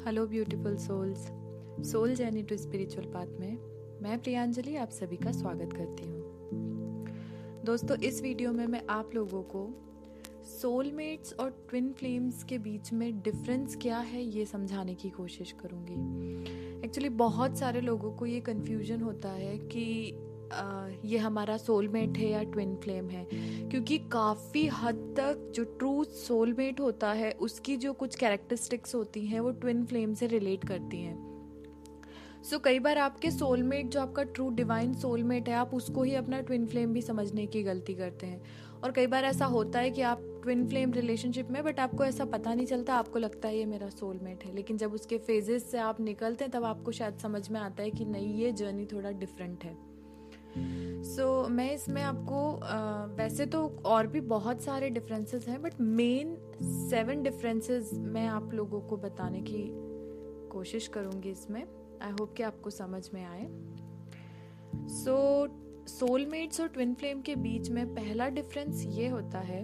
Hello beautiful souls, soul journey to spiritual path में मैं प्रियांजलि आप सभी का स्वागत करती हूँ। दोस्तों, इस वीडियो में मैं आप लोगों को सोलमेट्स और ट्विन फ्लेम्स के बीच में डिफरेंस क्या है ये समझाने की कोशिश करूँगी। एक्चुअली बहुत सारे लोगों को ये कन्फ्यूजन होता है कि ये हमारा सोलमेट है या ट्विन फ्लेम है, क्योंकि काफ़ी हद तक जो ट्रू सोलमेट होता है उसकी जो कुछ कैरेक्टरिस्टिक्स होती हैं वो ट्विन फ्लेम से रिलेट करती हैं। सो कई बार आपके सोलमेट जो आपका ट्रू डिवाइन सोलमेट है, आप उसको ही अपना ट्विन फ्लेम भी समझने की गलती करते हैं। और कई बार ऐसा होता है कि आप ट्विन फ्लेम रिलेशनशिप में, बट आपको ऐसा पता नहीं चलता, आपको लगता है ये मेरा सोलमेट है, लेकिन जब उसके फेजेस से आप निकलते हैं तब आपको शायद समझ में आता है कि नहीं, ये जर्नी थोड़ा डिफरेंट है। मैं इसमें आपको वैसे तो और भी बहुत सारे डिफरेंसेस हैं, बट मेन 7 डिफरेंसेस मैं आप लोगों को बताने की कोशिश करूंगी इसमें। आई होप कि आपको समझ में आए। सोलमेट्स और ट्विन फ्लेम के बीच में पहला डिफरेंस ये होता है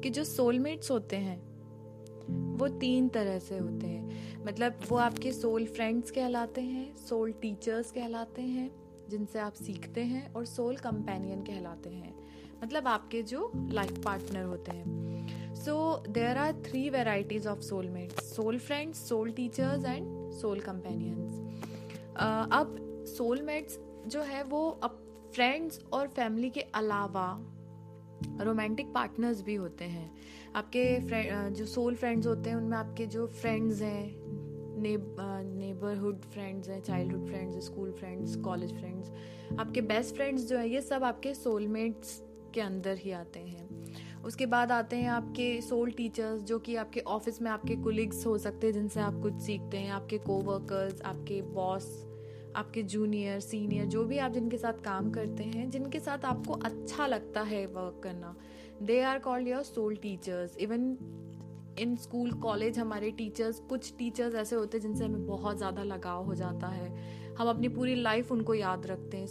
कि जो सोलमेट्स होते हैं वो 3 तरह से होते हैं। मतलब वो आपके सोल फ्रेंड्स कहलाते हैं, सोल टीचर्स कहलाते हैं जिनसे आप सीखते हैं, और सोल कंपेनियन कहलाते हैं, मतलब आपके जो लाइफ पार्टनर होते हैं। There are 3 varieties of soulmates: soul friends, soul teachers and soul companions. अब सोलमेट्स जो है वो अब फ्रेंड्स और फैमिली के अलावा रोमांटिक पार्टनर्स भी होते हैं। आपके जो सोल फ्रेंड्स होते हैं उनमें आपके जो फ्रेंड्स हैं, नेबरहुड फ्रेंड्स हैं, childhood friends, school friends, college friends, आपके बेस्ट फ्रेंड्स जो है, ये सब आपके सोलमेट्स के अंदर ही आते हैं। उसके बाद आते हैं आपके सोल टीचर्स, जो कि आपके ऑफिस में आपके कोलिग्स हो सकते हैं जिनसे आप कुछ सीखते हैं, आपके कोवर्कर्स, आपके बॉस, आपके जूनियर, सीनियर, जो भी आप जिनके साथ काम करते हैं, जिनके साथ आपको अच्छा लगता है वर्क करना, they are called your soul teachers. Even in school college हमारे टीचर्स, कुछ टीचर्स ऐसे होते हैं जिनसे हमें बहुत ज़्यादा लगाव हो जाता है, हम अपनी पूरी लाइफ उनको याद रखते हैं।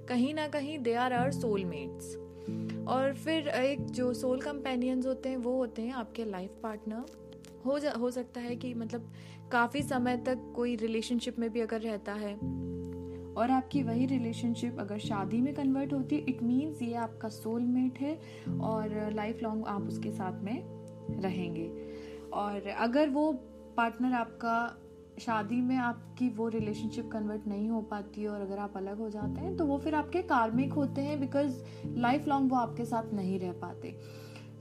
कहीं ना कहीं दे आर आवर सोलमेट्स। और फिर एक जो सोल कंपेनियंस होते हैं वो होते हैं आपके लाइफ पार्टनर। हो सकता है कि मतलब काफ़ी समय तक कोई रिलेशनशिप में भी अगर रहता है और आपकी वही रिलेशनशिप अगर शादी में कन्वर्ट होती है, इट मीन्स ये आपका सोलमेट है और लाइफ लॉन्ग आप उसके साथ में रहेंगे। और अगर वो पार्टनर आपका शादी में आपकी वो रिलेशनशिप कन्वर्ट नहीं हो पाती और अगर आप अलग हो जाते हैं तो वो फिर आपके कार्मिक होते हैं, बिकॉज लाइफ लॉन्ग वो आपके साथ नहीं रह पाते।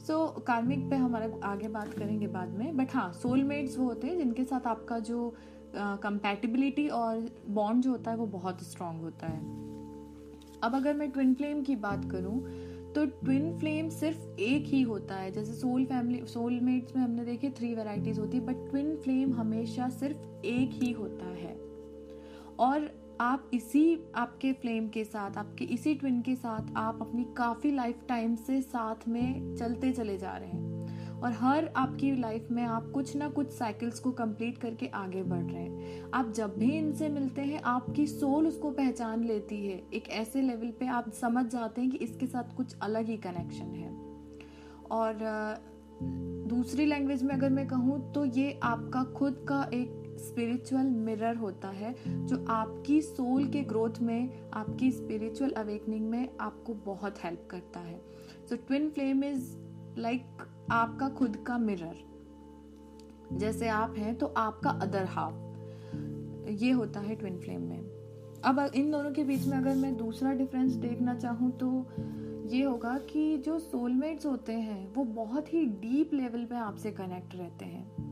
कार्मिक पे हमारा आगे बात करेंगे बाद में, बट हाँ, सोलमेट्स वो होते हैं जिनके साथ आपका जो कंपैटिबिलिटी और बॉन्ड जो होता है वो बहुत स्ट्रांग होता है। अब अगर मैं ट्विन फ्लेम की बात करूं तो ट्विन फ्लेम सिर्फ एक ही होता है। जैसे सोलमेट्स में हमने देखे 3 वैरायटीज होती है, बट ट्विन फ्लेम हमेशा सिर्फ एक ही होता है। और आप आपके फ्लेम के साथ, आपके इसी ट्विन के साथ आप अपनी काफ़ी लाइफ टाइम से साथ में चलते चले जा रहे हैं, और हर आपकी लाइफ में आप कुछ ना कुछ साइकिल्स को कंप्लीट करके आगे बढ़ रहे हैं। आप जब भी इनसे मिलते हैं आपकी सोल उसको पहचान लेती है। एक ऐसे लेवल पे आप समझ जाते हैं कि इसके साथ कुछ अलग ही कनेक्शन है। और दूसरी लैंग्वेज में अगर मैं कहूँ तो ये आपका खुद का एक स्पिरिचुअल मिरर होता है, जो आपकी सोल के ग्रोथ में, आपकी स्पिरिचुअल अवेकनिंग में आपको बहुत हेल्प करता है। ट्विन फ्लेम इज लाइक आपका खुद का मिरर। जैसे आप हैं तो आपका अदर हाफ, ये होता है ट्विन फ्लेम में। अब इन दोनों के बीच में अगर मैं दूसरा डिफरेंस देखना चाहूँ तो ये होगा कि जो सोलमेट्स होते हैं वो बहुत ही डीप लेवल पे आपसे कनेक्ट रहते हैं।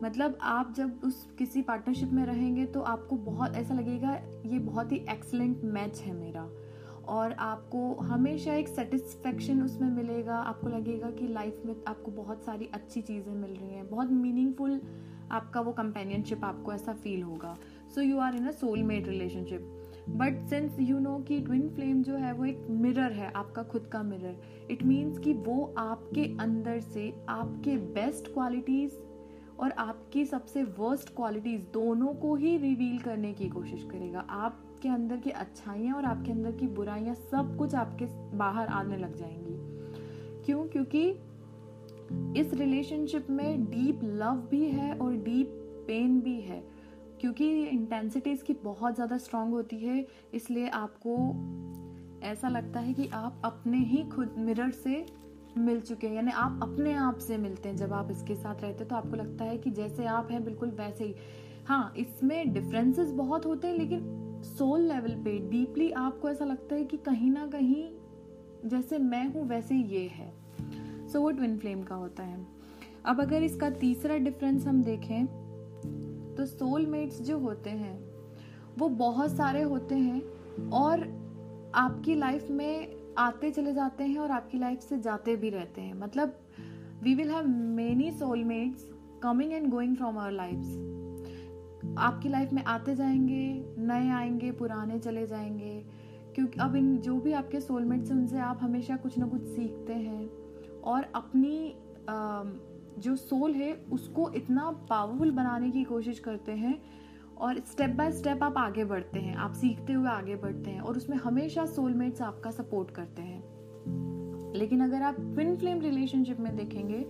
मतलब आप जब किसी पार्टनरशिप में रहेंगे तो आपको बहुत ऐसा लगेगा ये बहुत ही एक्सीलेंट मैच है मेरा, और आपको हमेशा एक सेटिस्फेक्शन उसमें मिलेगा। आपको लगेगा कि लाइफ में आपको बहुत सारी अच्छी चीज़ें मिल रही हैं, बहुत मीनिंगफुल आपका वो कंपेनियनशिप, आपको ऐसा फील होगा। You are in a soulmate relationship. But since you know कि ट्विन फ्लेम जो है वो एक मिरर है, आपका खुद का मिरर, इट मीन्स कि वो आपके अंदर से आपके बेस्ट क्वालिटीज़ और आपकी सबसे वर्स्ट क्वालिटीज़ दोनों को ही रिवील करने की कोशिश करेगा। आपके अंदर की अच्छाइयाँ और आपके अंदर की बुराइयाँ सब कुछ आपके बाहर आने लग जाएंगी। क्योंकि इस रिलेशनशिप में डीप लव भी है और डीप पेन भी है, क्योंकि इंटेंसिटी इसकी बहुत ज़्यादा स्ट्रांग होती है। इसलिए आपको ऐसा लगता है कि आप अपने ही खुद मिरर से मिल चुके हैं, यानी आप अपने आप से मिलते हैं। जब आप इसके साथ रहते हैं तो आपको लगता है कि जैसे आप हैं बिल्कुल वैसे ही। हाँ, इसमें डिफरेंसेस बहुत होते हैं, लेकिन सोल लेवल पे डीपली आपको ऐसा लगता है कि कहीं ना कहीं जैसे मैं हूँ वैसे ये है। सो वो ट्विन फ्लेम का होता है। अब अगर इसका तीसरा डिफरेंस हम देखें तो सोलमेट्स जो होते हैं वो बहुत सारे होते हैं और आपकी लाइफ में आते चले जाते हैं और आपकी लाइफ से जाते भी रहते हैं। मतलब we will have many soulmates coming and going from our lifes. आपकी लाइफ में आते जाएंगे, नए आएंगे, पुराने चले जाएंगे, क्योंकि अब इन जो भी आपके सोलमेट्स हैं उनसे आप हमेशा कुछ ना कुछ सीखते हैं और अपनी जो सोल है उसको इतना पावरफुल बनाने की कोशिश करते हैं और स्टेप बाय स्टेप आप आगे बढ़ते हैं, आप सीखते हुए आगे बढ़ते हैं और उसमें हमेशा सोलमेट्स आपका सपोर्ट करते हैं। लेकिन अगर आप ट्विन फ्लेम रिलेशनशिप में देखेंगे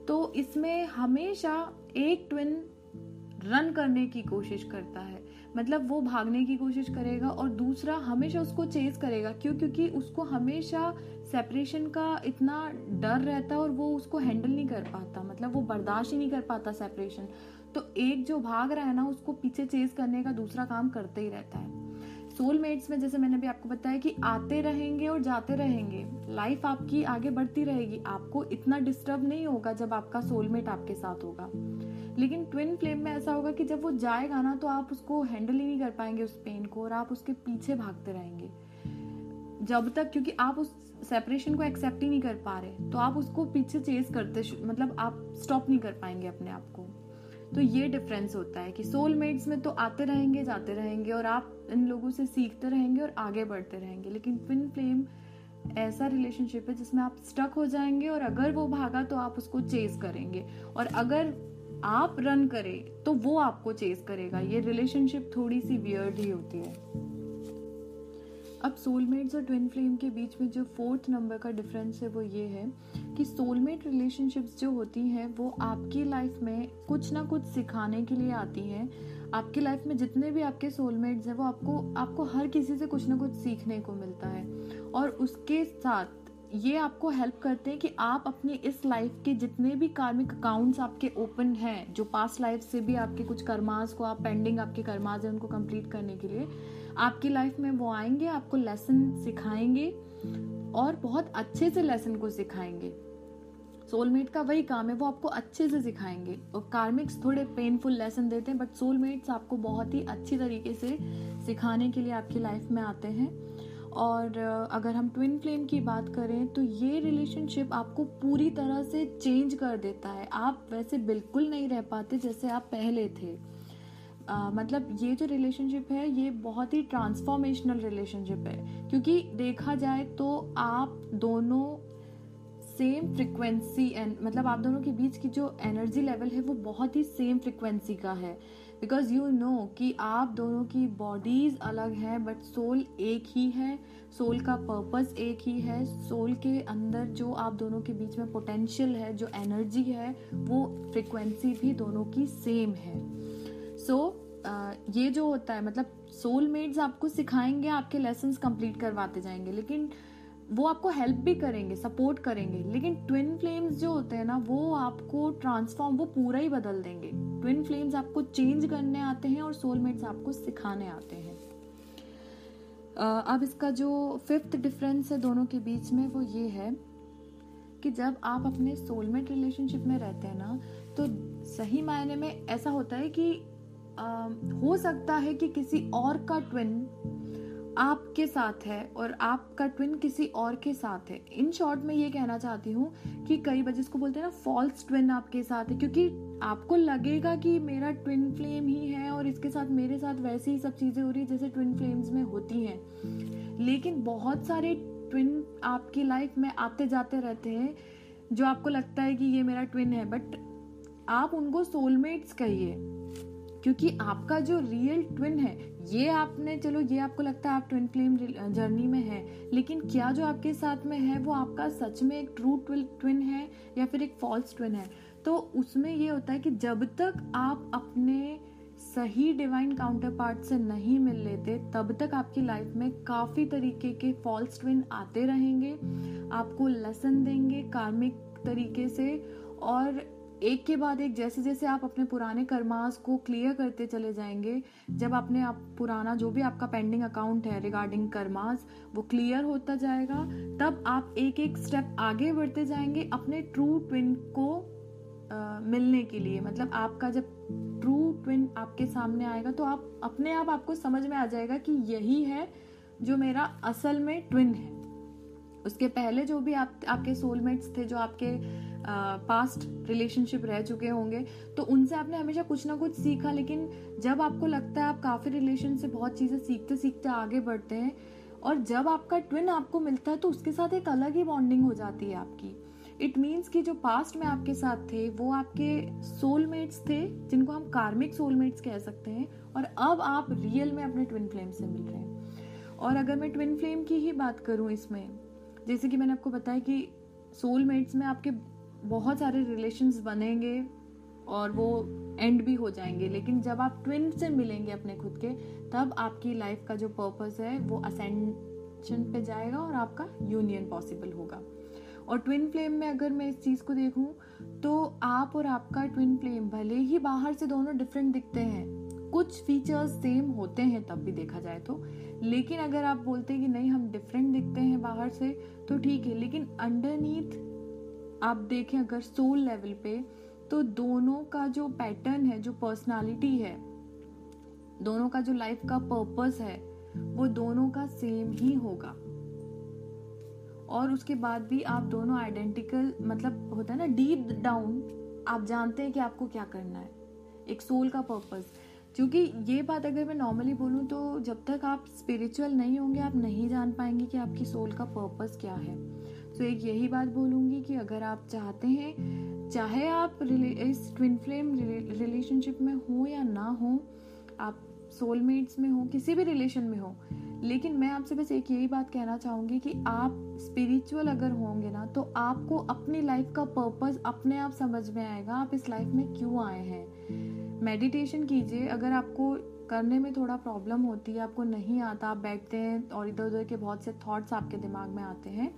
तो इसमें हमेशा एक ट्विन रन करने की कोशिश करता है, मतलब वो भागने की कोशिश करेगा और दूसरा हमेशा उसको चेज करेगा। क्यों? क्योंकि उसको हमेशा सेपरेशन का इतना डर रहता है और वो उसको हैंडल नहीं कर पाता, मतलब वो बर्दाश्त ही नहीं कर पाता सेपरेशन। तो एक जो भाग रहा है ना उसको पीछे चेज करने का दूसरा काम करते ही रहता है। सोलमेट्स में जैसे मैंने भी आपको बताया कि आते रहेंगे और जाते रहेंगे, लाइफ आपकी आगे बढ़ती रहेगी, आपको इतना डिस्टर्ब नहीं होगा जब आपका सोलमेट आपके साथ होगा। लेकिन ट्विन फ्लेम में ऐसा होगा कि जब वो जाएगा ना तो आप उसको हैंडल ही नहीं कर पाएंगे उस पेन को और आप उसके पीछे भागते रहेंगे जब तक, क्योंकि आप उस सेपरेशन को एक्सेप्ट ही नहीं कर पा रहे, तो आप उसको पीछे चेज करते, मतलब आप स्टॉप नहीं कर पाएंगे अपने आप को। तो ये डिफरेंस होता है कि सोलमेट्स में तो आते रहेंगे, जाते रहेंगे और आप इन लोगों से सीखते रहेंगे और आगे बढ़ते रहेंगे। लेकिन ट्विन फ्लेम ऐसा रिलेशनशिप है जिसमें आप स्टक हो जाएंगे और अगर वो भागा तो आप उसको चेज करेंगे और अगर आप रन करें तो वो आपको चेज करेगा। ये रिलेशनशिप थोड़ी सी वियर्ड ही होती है। अब सोलमेट्स और ट्विन फ्लेम के बीच में जो 4th नंबर का डिफरेंस है वो ये है कि सोलमेट रिलेशनशिप्स जो होती हैं वो आपकी लाइफ में कुछ ना कुछ सिखाने के लिए आती हैं। आपकी लाइफ में जितने भी आपके सोलमेट्स हैं वो आपको हर किसी से कुछ ना कुछ सीखने को मिलता है और उसके साथ ये आपको हेल्प करते हैं कि आप अपनी इस लाइफ के जितने भी कार्मिक अकाउंट्स आपके ओपन हैं, जो पास्ट लाइफ से भी आपके कुछ कर्मास को आप पेंडिंग आपके कर्मास हैं उनको कंप्लीट करने के लिए आपकी लाइफ में वो आएंगे, आपको लेसन सिखाएंगे और बहुत अच्छे से लेसन को सिखाएंगे। सोलमेट का वही काम है, वो आपको अच्छे से सिखाएंगे। और कार्मिक्स थोड़े पेनफुल लेसन देते हैं बट सोलमेट्स आपको बहुत ही अच्छी तरीके से सिखाने के लिए आपकी लाइफ में आते हैं। और अगर हम ट्विन फ्लेम की बात करें तो ये रिलेशनशिप आपको पूरी तरह से चेंज कर देता है। आप वैसे बिल्कुल नहीं रह पाते जैसे आप पहले थे। मतलब ये जो रिलेशनशिप है ये बहुत ही ट्रांसफॉर्मेशनल रिलेशनशिप है, क्योंकि देखा जाए तो आप दोनों सेम फ्रिक्वेंसी एंड मतलब आप दोनों के बीच की जो एनर्जी लेवल है वो बहुत ही सेम फ्रिक्वेंसी का है। बिकॉज यू नो कि आप दोनों की बॉडीज अलग हैं बट सोल एक ही है, सोल का पर्पस एक ही है, सोल के अंदर जो आप दोनों के बीच में पोटेंशियल है, जो एनर्जी है, वो फ्रिक्वेंसी भी दोनों की सेम है। सो ये जो होता है मतलब सोलमेट्स आपको सिखाएंगे, आपके लेसन्स कंप्लीट करवाते जाएंगे, लेकिन वो आपको हेल्प भी करेंगे, सपोर्ट करेंगे। लेकिन ट्विन फ्लेम्स जो होते हैं ना वो आपको ट्रांसफॉर्म, वो पूरा ही बदल देंगे। ट्विन फ्लेम्स आपको चेंज करने आते हैं और सोलमेट्स आपको सिखाने आते हैं। अब इसका जो 5th डिफरेंस है दोनों के बीच में वो ये है कि जब आप अपने सोलमेट रिलेशनशिप में रहते हैं ना तो सही मायने में ऐसा होता है कि हो सकता है कि किसी और का ट्विन आपके साथ है और आपका ट्विन किसी और के साथ है। इन शॉर्ट में ये कहना चाहती हूँ कि कई बार जिसको बोलते हैं ना फॉल्स ट्विन आपके साथ है, क्योंकि आपको लगेगा कि मेरा ट्विन फ्लेम ही है और इसके साथ मेरे साथ वैसी ही सब चीजें हो रही जैसे ट्विन फ्लेम्स में होती हैं। लेकिन बहुत सारे ट्विन आपकी लाइफ में आते जाते रहते हैं जो आपको लगता है कि ये मेरा ट्विन है, बट आप उनको सोलमेट्स कहिए, क्योंकि आपका जो रियल ट्विन है ये आपने, चलो ये आपको लगता है आप ट्विन फ्लेम जर्नी में है, लेकिन क्या जो आपके साथ में है वो आपका सच में एक ट्रू ट्विन है या फिर एक फॉल्स ट्विन है। तो उसमें ये होता है कि जब तक आप अपने सही डिवाइन काउंटर पार्ट से नहीं मिल लेते, तब तक आपकी लाइफ में काफ़ी तरीके के फॉल्स ट्विन आते रहेंगे, आपको लेसन देंगे कार्मिक तरीके से, और एक के बाद एक जैसे जैसे आप अपने पुराने कर्मास को क्लियर करते चले जाएंगे, जब आपने आप पुराना जो भी आपका पेंडिंग अकाउंट है रिगार्डिंग कर्मास वो क्लियर होता जाएगा, तब आप एक एक स्टेप आगे बढ़ते जाएंगे अपने ट्रू ट्विन को मिलने के लिए। मतलब आपका जब ट्रू ट्विन आपके सामने आएगा तो आप अपने आप आपको समझ में आ जाएगा कि यही है जो मेरा असल में ट्विन है। उसके पहले जो भी आपके सोलमेट्स थे, जो आपके पास्ट रिलेशनशिप रह चुके होंगे, तो उनसे आपने हमेशा कुछ ना कुछ सीखा, लेकिन जब आपको लगता है आप काफ़ी रिलेशन से बहुत चीज़ें सीखते सीखते आगे बढ़ते हैं, और जब आपका ट्विन आपको मिलता है तो उसके साथ एक अलग ही बॉन्डिंग हो जाती है आपकी। इट मीन्स कि जो पास्ट में आपके साथ थे वो आपके सोलमेट्स थे, जिनको हम कार्मिक सोलमेट्स कह सकते हैं, और अब आप रियल में अपने ट्विन फ्लेम से मिल रहे हैं। और अगर मैं ट्विन फ्लेम की ही बात करूं इसमें, जैसे कि मैंने आपको बताया कि सोलमेट्स में आपके बहुत सारे रिलेशंस बनेंगे और वो एंड भी हो जाएंगे, लेकिन जब आप ट्विन से मिलेंगे अपने खुद के, तब आपकी लाइफ का जो पर्पस है वो असेंशन पे जाएगा और आपका यूनियन पॉसिबल होगा। और ट्विन फ्लेम में अगर मैं इस चीज़ को देखूं तो आप और आपका ट्विन फ्लेम भले ही बाहर से दोनों डिफरेंट दिखते हैं, कुछ फीचर्स सेम होते हैं तब भी देखा जाए तो, लेकिन अगर आप बोलते हैं कि नहीं हम डिफरेंट दिखते हैं बाहर से तो ठीक है, लेकिन अंडरनीथ आप देखें अगर सोल लेवल पे, तो दोनों का जो पैटर्न है, जो पर्सनालिटी है, दोनों का जो लाइफ का पर्पस है, वो दोनों का सेम ही होगा। और उसके बाद भी आप दोनों आइडेंटिकल, मतलब होता है ना डीप डाउन आप जानते हैं कि आपको क्या करना है, एक सोल का पर्पस। क्योंकि ये बात अगर मैं नॉर्मली बोलूँ तो जब तक आप स्पिरिचुअल नहीं होंगे आप नहीं जान पाएंगे कि आपकी सोल का पर्पस क्या है। तो एक यही बात बोलूँगी कि अगर आप चाहते हैं, चाहे आप इस ट्विन फ्लेम रिलेशनशिप में हो या ना हो, आप सोलमेट्स में हो, किसी भी रिलेशन में हो, लेकिन मैं आपसे बस एक यही बात कहना चाहूँगी कि आप स्पिरिचुअल अगर होंगे ना, तो आपको अपनी लाइफ का पर्पस अपने आप समझ में आएगा, आप इस लाइफ में क्यों आए हैं। मेडिटेशन कीजिए, अगर आपको करने में थोड़ा प्रॉब्लम होती है, आपको नहीं आता, आप बैठते हैं और इधर उधर के बहुत से थॉट्स आपके दिमाग में आते हैं,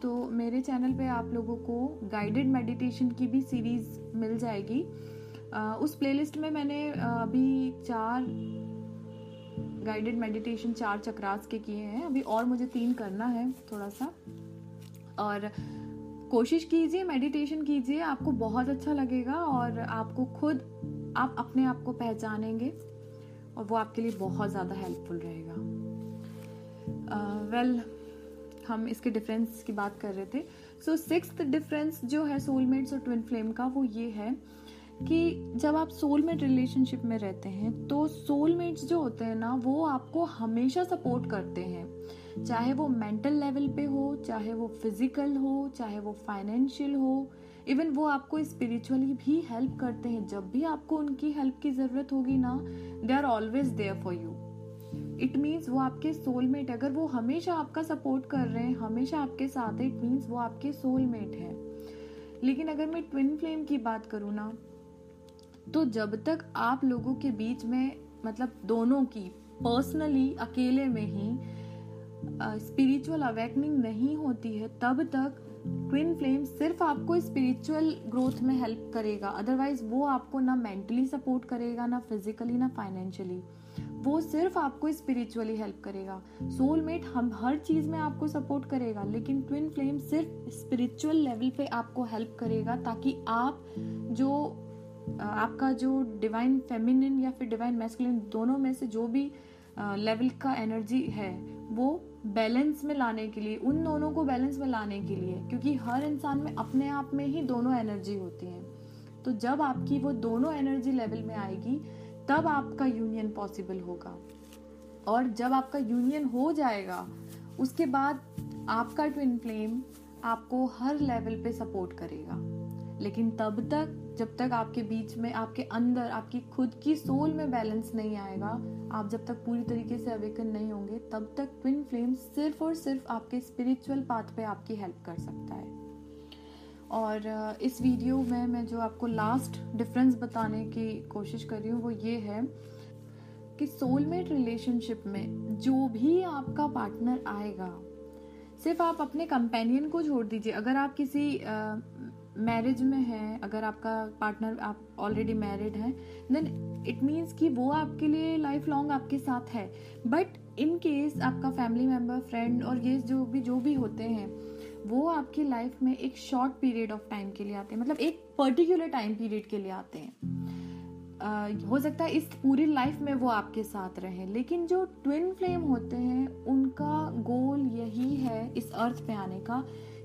तो मेरे चैनल पे आप लोगों को गाइडेड मेडिटेशन की भी सीरीज़ मिल जाएगी। उस प्लेलिस्ट में मैंने अभी 4 गाइडेड मेडिटेशन 4 चक्रास के किए हैं, अभी और मुझे 3 करना है थोड़ा सा। और कोशिश कीजिए, मेडिटेशन कीजिए, आपको बहुत अच्छा लगेगा और आपको खुद आप अपने आप को पहचानेंगे और वो आपके लिए बहुत ज़्यादा हेल्पफुल रहेगा। हम इसके डिफरेंस की बात कर रहे थे। सो 6th डिफरेंस जो है सोलमेट्स और ट्विन फ्लेम का, वो ये है कि जब आप सोलमेट रिलेशनशिप में रहते हैं तो सोलमेट्स जो होते हैं ना, वो आपको हमेशा सपोर्ट करते हैं, चाहे वो मेंटल लेवल पे हो, चाहे वो फिजिकल हो, चाहे वो फाइनेंशियल हो, इवन वो आपको स्पिरिचुअली भी हेल्प करते हैं। जब भी आपको उनकी हेल्प की ज़रूरत होगी ना, they are always there for you. It means वो आपके सोलमेट, अगर वो हमेशा आपका सपोर्ट कर रहे हैं, हमेशा आपके साथ है, इट मीन्स वो आपके सोलमेट हैं। लेकिन अगर मैं ट्विन फ्लेम की बात करूँ ना, तो जब तक आप लोगों के बीच में, मतलब दोनों की पर्सनली अकेले में ही स्पिरिचुअल अवेकनिंग नहीं होती है, तब तक ट्विन फ्लेम सिर्फ आपको स्पिरिचुअल ग्रोथ में हेल्प करेगा। अदरवाइज वो आपको ना मेंटली सपोर्ट करेगा, ना फिजिकली, ना फाइनेंशियली, वो सिर्फ आपको स्पिरिचुअली हेल्प करेगा। सोलमेट हम हर चीज में आपको सपोर्ट करेगा, लेकिन ट्विन फ्लेम सिर्फ स्पिरिचुअल लेवल पे आपको हेल्प करेगा, ताकि आप जो आपका जो डिवाइन फेमिनिन या फिर डिवाइन मैस्कुलिन, दोनों में से जो भी लेवल का एनर्जी है, वो बैलेंस में लाने के लिए, उन दोनों को बैलेंस में लाने के लिए, क्योंकि हर इंसान में अपने आप में ही दोनों एनर्जी होती हैं। तो जब आपकी वो दोनों एनर्जी लेवल में आएगी, तब आपका यूनियन पॉसिबल होगा। और जब आपका यूनियन हो जाएगा, उसके बाद आपका ट्विन फ्लेम आपको हर लेवल पे सपोर्ट करेगा। लेकिन तब तक, जब तक आपके बीच में, आपके अंदर, आपकी खुद की सोल में बैलेंस नहीं आएगा, आप जब तक पूरी तरीके से अवेकन नहीं होंगे, तब तक ट्विन फ्लेम सिर्फ और सिर्फ आपके स्पिरिचुअल पाथ पे आपकी हेल्प कर सकता है। और इस वीडियो में मैं जो आपको लास्ट डिफरेंस बताने की कोशिश कर रही हूँ वो ये है कि सोलमेट रिलेशनशिप में जो भी आपका पार्टनर आएगा, सिर्फ आप अपने कंपेनियन को छोड़ दीजिए। अगर आप किसी मैरिज में हैं, अगर आपका पार्टनर आप ऑलरेडी मैरिड हैं, देन इट मीन्स कि वो आपके लिए लाइफ लॉन्ग आपके साथ है। बट इन केस आपका फैमिली मेम्बर, फ्रेंड और ये जो भी होते हैं, वो आपकी लाइफ में एक शॉर्ट पीरियड ऑफ टाइम के लिए आते हैं, मतलब एक पर्टिकुलर टाइम पीरियड के लिए आते हैं। हो सकता है इस पूरी लाइफ में वो आपके साथ रहे, लेकिन जो ट्विन फ्लेम होते हैं उनका गोल यही है इस अर्थ पे आने का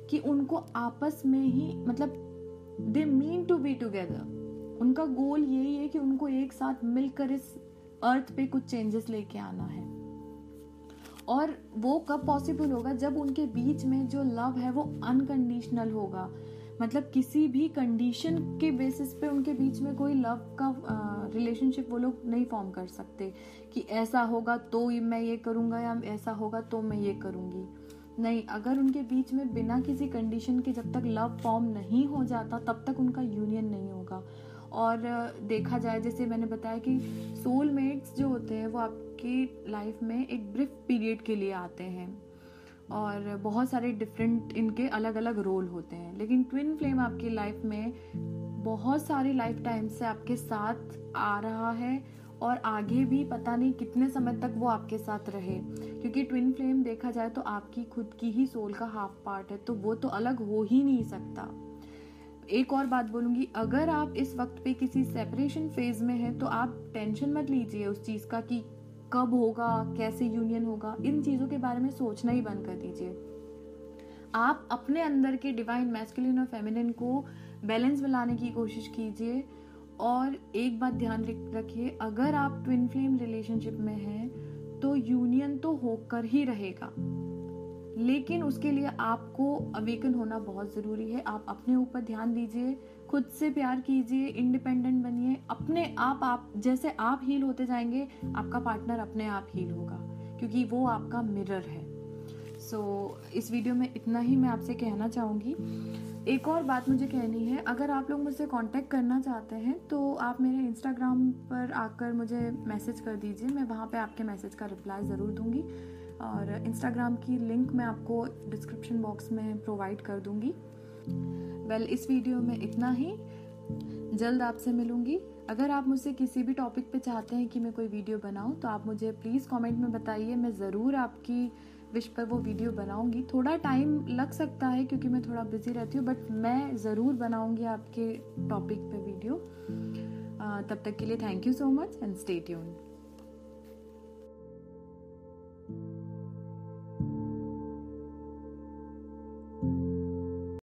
कि उनको आपस में ही, मतलब they mean to be together. उनका गोल यही है कि उनको एक साथ मिलकर इस अर्थ पे कुछ चेंजेस लेके आना है। और वो कब पॉसिबल होगा? जब उनके बीच में जो लव है वो अनकंडीशनल होगा, मतलब किसी भी कंडीशन के बेसिस पे उनके बीच में कोई लव का रिलेशनशिप वो लोग नहीं फॉर्म कर सकते कि ऐसा होगा तो मैं ये करूँगा या ऐसा होगा तो मैं ये करूँगी। नहीं, अगर उनके बीच में बिना किसी कंडीशन के जब तक लव फॉर्म नहीं हो जाता तब तक उनका यूनियन नहीं होगा। और देखा जाए, जैसे मैंने बताया कि सोलमेट्स जो होते हैं वो आपकी लाइफ में एक ब्रीफ पीरियड के लिए आते हैं और बहुत सारे डिफरेंट इनके अलग अलग रोल होते हैं। लेकिन ट्विन फ्लेम आपकी लाइफ में बहुत सारी लाइफ टाइम से आपके साथ आ रहा है और आगे भी पता नहीं कितने समय तक वो आपके साथ रहे, क्योंकि ट्विन फ्लेम देखा जाए तो आपकी खुद की ही सोल का हाफ पार्ट है, तो वो तो अलग हो ही नहीं सकता। एक और बात बोलूँगी, अगर आप इस वक्त पे किसी सेपरेशन फेज में हैं तो आप टेंशन मत लीजिए उस चीज़ का कि कब होगा, कैसे यूनियन होगा। इन चीज़ों के बारे में सोचना ही बंद कर दीजिए। आप अपने अंदर के डिवाइन मैस्कुलिन और फेमिनिन को बैलेंस में लाने की कोशिश कीजिए। और एक बात ध्यान रखिए, अगर आप ट्विन फ्लेम रिलेशनशिप में हैं तो यूनियन तो होकर ही रहेगा, लेकिन उसके लिए आपको अवेकन होना बहुत ज़रूरी है। आप अपने ऊपर ध्यान दीजिए, खुद से प्यार कीजिए, इंडिपेंडेंट बनिए। अपने आप जैसे आप हील होते जाएंगे, आपका पार्टनर अपने आप हील होगा, क्योंकि वो आपका मिरर है। इस वीडियो में इतना ही मैं आपसे कहना चाहूँगी। एक और बात मुझे कहनी है, अगर आप लोग मुझसे कांटेक्ट करना चाहते हैं तो आप मेरे इंस्टाग्राम पर आकर मुझे मैसेज कर दीजिए, मैं वहाँ पे आपके मैसेज का रिप्लाई ज़रूर दूँगी। और इंस्टाग्राम की लिंक मैं आपको डिस्क्रिप्शन बॉक्स में प्रोवाइड कर दूँगी। इस वीडियो में इतना ही, जल्द आपसे मिलूँगी। अगर आप मुझसे किसी भी टॉपिक पे चाहते हैं कि मैं कोई वीडियो बनाऊँ तो आप मुझे प्लीज़ कमेंट में बताइए, मैं ज़रूर आपकी विश पर वो वीडियो बनाऊंगी। थोड़ा टाइम लग सकता है क्योंकि मैं थोड़ा बिजी रहती हूँ, बट मैं ज़रूर बनाऊंगी आपके टॉपिक पे वीडियो। तब तक के लिए thank you so much and stay tuned.